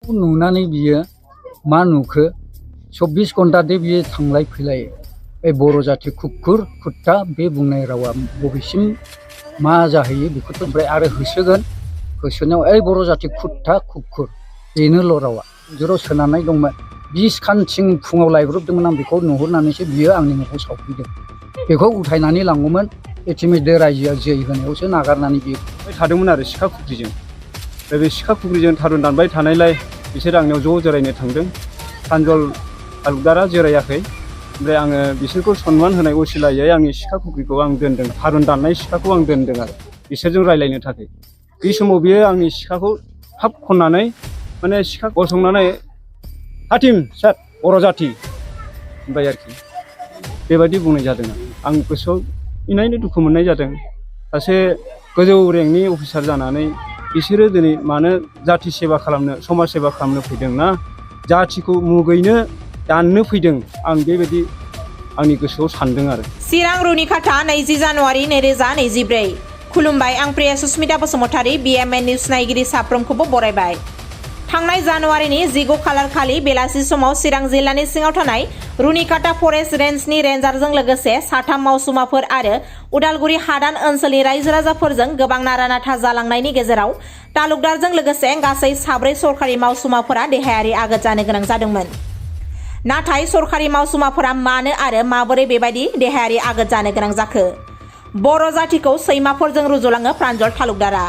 नुनानै बियो मा नुखो 24 घन्टा दे बियो थांलाय फैलाय बे बर' जाथि खुख्खुर खुट्टा बे बुंनाय रावा बबेसिम मा जाहैयो बेखौथ' ओमफ्राय आरो होसोगोन होसोनायाव ओइ बर' जाथि खुट्टा खुख्खुर बेनोल' रावा जेराव सोनारनाय दंमोन 20 खानथिं फुङाव लायब्रबदोंमोन आं बेखौ नुहुरनानैसो बियो आंनि न'खौ सावफैदों बेखौ उथायनानै लाङोमोन इटिमध्य रायजोआ जै होनायावसो नागारनानै बियो थादोंमोन आरो सिखा खुख्रिजों बे सिखा खुख्रिजों थारुन दानबाय थानायलाय बिसोर आंनियाव ज' जिरायनो थांदों सानजल तालुकदारा जिरायाखै ओमफ्राय आङो बिसोरखौ सनमान होनाय असिलायै आंनि सिखा खुख्रिखौ आं दोनदों थारुन दाननाय सिखाखौ आं दोनदों आरो बिसोरजों रायलायनो थाखाय बे समाव बियो आंनि सिखाखौ थाब खननानै माने सिखा गसंनानै हातिम सात बर' जाथि ओमफ्राय आरोखि बेबायदि बुंनाय जादों आं गोसोआव इनायनो दुखु मोननाय जादों सासे गोजौ रेंकनि अफिसार जानानै बिसोरो दिनै मानो जाथि सेबा खालामनो समाज सेबा खालामनो फैदों ना जाथिखौ मुगैनो दाननो फैदों आं बेबायदि आंनि गोसोआव सानदों आरो चिरां रुनिकाटा 20 जानुवारि 2024 खुलुमबाय आं प्रिया सुस्मिता बसुमतारी BMN निउज नायगिरि साफ्रोमखौबो बरायबाय थांनाय जानुवारिनि 15 खालार खालि बेलासि समाव चिरां जिल्लानि सिङाव थानाय रुनिकाटा फरेस्ट रेन्जनि रेन्जारजों लोगोसे 3 मावसुमाफोर आरो उदालगुरि हादान ओनसोलनि रायजो राजाफोरजों गोबां नारा-नाथा जालांनायनि गेजेराव तालुकदारजों लोगोसे गासै 4 सरखारि मावसुमाफोरा देहायारि आघात जानो गोनां जादोंमोन नाथाय सरखारि मावसुमाफोरा मानो आरो माबोरै बेबायदि देहायारि आघात जानो गोनां जाखो बर' जाथिखौ सैमाफोरजों रुजुलाङो प्रान्जल तालुकदारा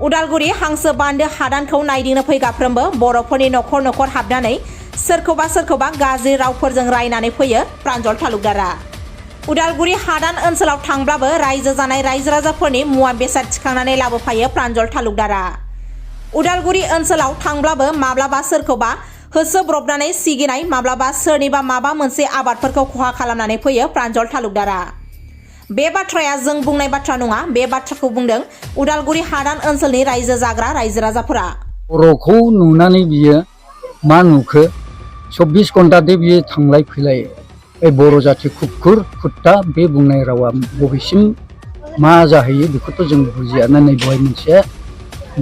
उदालगुरि हांसो बान्दो हादानखौ नायदिंनो फैगाफ्रोमबो बर'फोरनि न'खर न'खर हाबनानै सोरखौबा गाज्रि रावफोरजों रायनानै फैयो प्रान्जल तालुकदारा उदालगुरि हादान ओनसोलाव थांब्लाबो रायजो जानाय रायजो राजाफोरनि मुवा बेसाद थिखांनानै लाबोफायो प्रान्जल तालुकदारा उदालगुरि ओनसोलाव थांब्लाबो माब्लाबा सोरखौबा होसोब्रबनानै सिगिनाय माब्लाबा सोरनिबा माबा मोनसे आबादफोरखौ खहा खालामनानै फैयो प्रान्जल तालुकदारा बे बाथ्राया जों बुंनाय बाथ्रा नङा बे बाथ्राखौ बुंदों उदालगुरि हादान ओनसोलनि रायजो जाग्रा रायजो राजाफोरा बर'खौ नुनानै बियो मा नुखो 24 घन्टा दे बियो थांलाय फैलाय बे बर' जाथि खुख्खुर खुट्टा बे बुंनाय रावा बबेसिम मा जाहैयो बेखौथ' जों बुजियानो नै बेवहाय मोनसे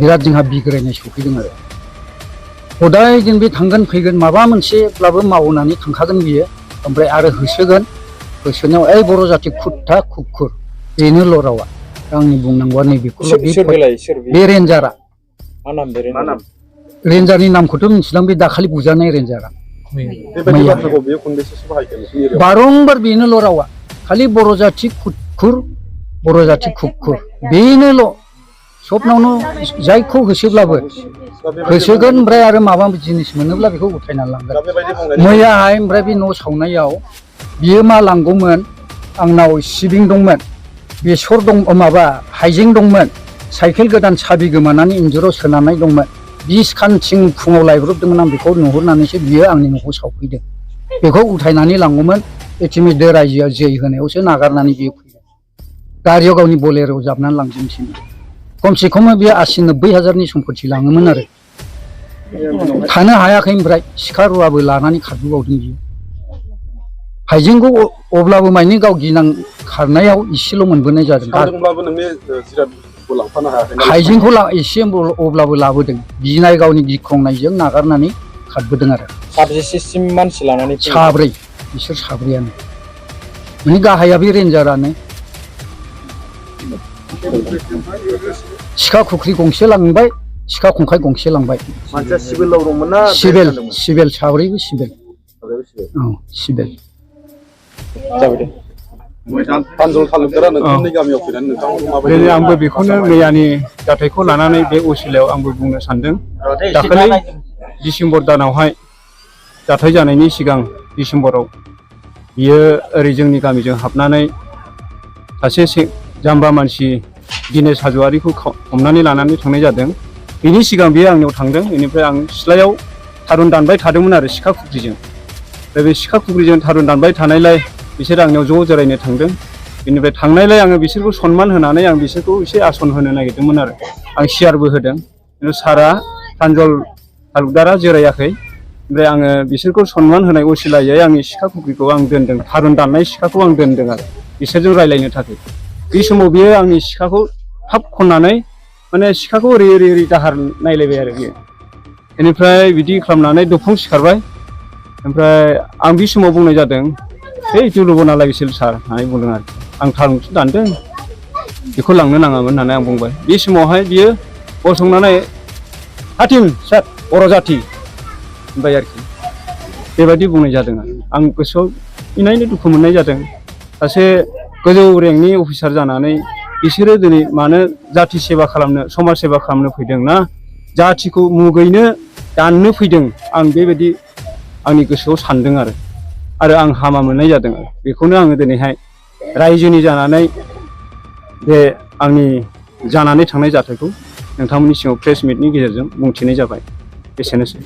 बिराद जोंहा बिग्रायनाय सफैदों आरो हदाय दिन बे थांगोन फैगोन माबा मोनसेब्लाबो मावनानै थांखागोन बियो ओमफ्राय आरो होसोगोन होसोनायाव ओइ बर' जाथि खुट्टा खुख्खुर बेनोल' रावा आंनि बुंनांगौआ नैबेखौल' बे रेन्जारा रेन्जारनि नामखौथ' मिथिलां बे दाखालि बुजानाय रेन्जारा बारंबार बेनोल' रावा खालि बर' जाथि खुख्खुर बर' जाथि खुख्खुर बेनोल' सबनावनो जायखौ होसोब्लाबो होसोगोन ओमफ्राय आरो माबा जिनिस मोनोब्ला बेखौ उथायनानै लांगोन मैयाहाय ओमफ्राय बे न' सावनायाव बियो मा लांगौमोन आंनाव सिबिं दंमोन बेसर दं माबा हाइजें दंमोन साइकेल गोदान साबि गोमानानै इन्जुराव सोनानै दंमोन 20 खानथिं फुङाव लायब्रबदोंमोन आं बेखौ नुहुरनानैसो बियो आंनि न'खौ सावफैदों बेखौ उथायनानै लाङोमोन इटिमध्य रायजोआ जै होनायावसो नागारनानै बियो फैदों गारियाव गावनि बलेर'आव जाबनानै लांजोबनोसै खमसे खम बियो 80-90 हाजारनि सम्पति लाङोमोन आरो थानो हायाखै ओमफ्राय सिखा रुवाबो लानानै खारबोबावदों बियो हाइजेंखौ अब्लाबो माने गाव गिनां खारनायाव एसेल' मोनबोनाय जादों हाइजेंखौ एसे अब्लाबो लाबोदों गिनाय गावनि गिख्रंनायजों नागारनानै खारबोदों आरो साबेसेसिम मानसि लानानै 4 बिसोर 4आनो माने गाहाया बे रेन्जारानो सिखा खुख्रि गंसे लांबाय सिखा खंखाइ गंसे लांबाय मानसिया सिभिलाव दंमोन ना सिभिल 4बो सिभिल औ सिभिल जाबाय दे दिनै आंबो बेखौनो मैयानि जाथायखौ लानानै बे असिलायाव आंबो बुंनो सानदों दाखालि डिसेम्बर दानावहाय जाथाय जानायनि सिगां डिसेम्बराव बियो ओरै जोंनि गामिजों हाबनानै सासे जाम्बा मानसि दिनेश हाज'वारिखौ हमनानै लानानै थांनाय जादों बिनि सिगां बियो आंनियाव थांदों बेनिफ्राय आं सिथ्लायाव थारुन दानबाय थादोंमोन आरो सिखा खुख्रिजों दा बे सिखा खुख्रिजों थारुन दानबाय थानायलाय बिसोर आंनियाव ज' जिरायनो थांदों बेनिफ्राय थांनायलाय आङो बिसोरखौ सनमान होनानै आं बिसोरखौ एसे आसन होनो नागिरदोंमोन आरो आं सियारबो होदों खिन्थु सारा प्रान्जल तालुकदारा जिरायाखै ओमफ्राय आङो बिसोरखौ सनमान होनाय असिलायै आंनि सिखा खुख्रिखौ आं दोनदों थारुन दाननाय सिखाखौ आं दोनदों आरो बिसोरजों रायलायनो थाखाय बे समाव बियो आंनि सिखाखौ थाब खननानै माने सिखाखौ ओरै दाहार नायलायबाय आरो बियो बेनिफ्राय बिदि खालामनानै दुफुं सिखारबाय ओमफ्राय आं बे समाव बुंनाय जादों है दुलुबना लागैसिल सार होननानै बुंदों आरो आं थारुनसो दानदों बेखौ लांनो नाङामोन होननानै आं बुंबाय बे समावहाय बियो गसंनानै हाथिम सार बर' जाथि होनबाय आरोखि बेबायदि बुंनाय जादों आरो आं गोसोआव इनायनो दुखु मोननाय जादों सासे गोजौ रेंकनि अफिसार जानानै बिसोरो दिनै मानो जाथि सेबा खालामनो समाज सेबा खालामनो फैदों ना जाथिखौ मुगैनो दाननो फैदों आं बेबायदि आंनि गोसोआव सानदों आरो आं हामा मोननाय जादों आरो बेखौनो आङो दिनैहाय रायजोनि जानानै बे आंनि जानानै थांनाय जाथायखौ नोंथांमोननि सिगाङाव प्रेस मिटनि गेजेरजों बुंथिनाय जाबाय एसेनोसै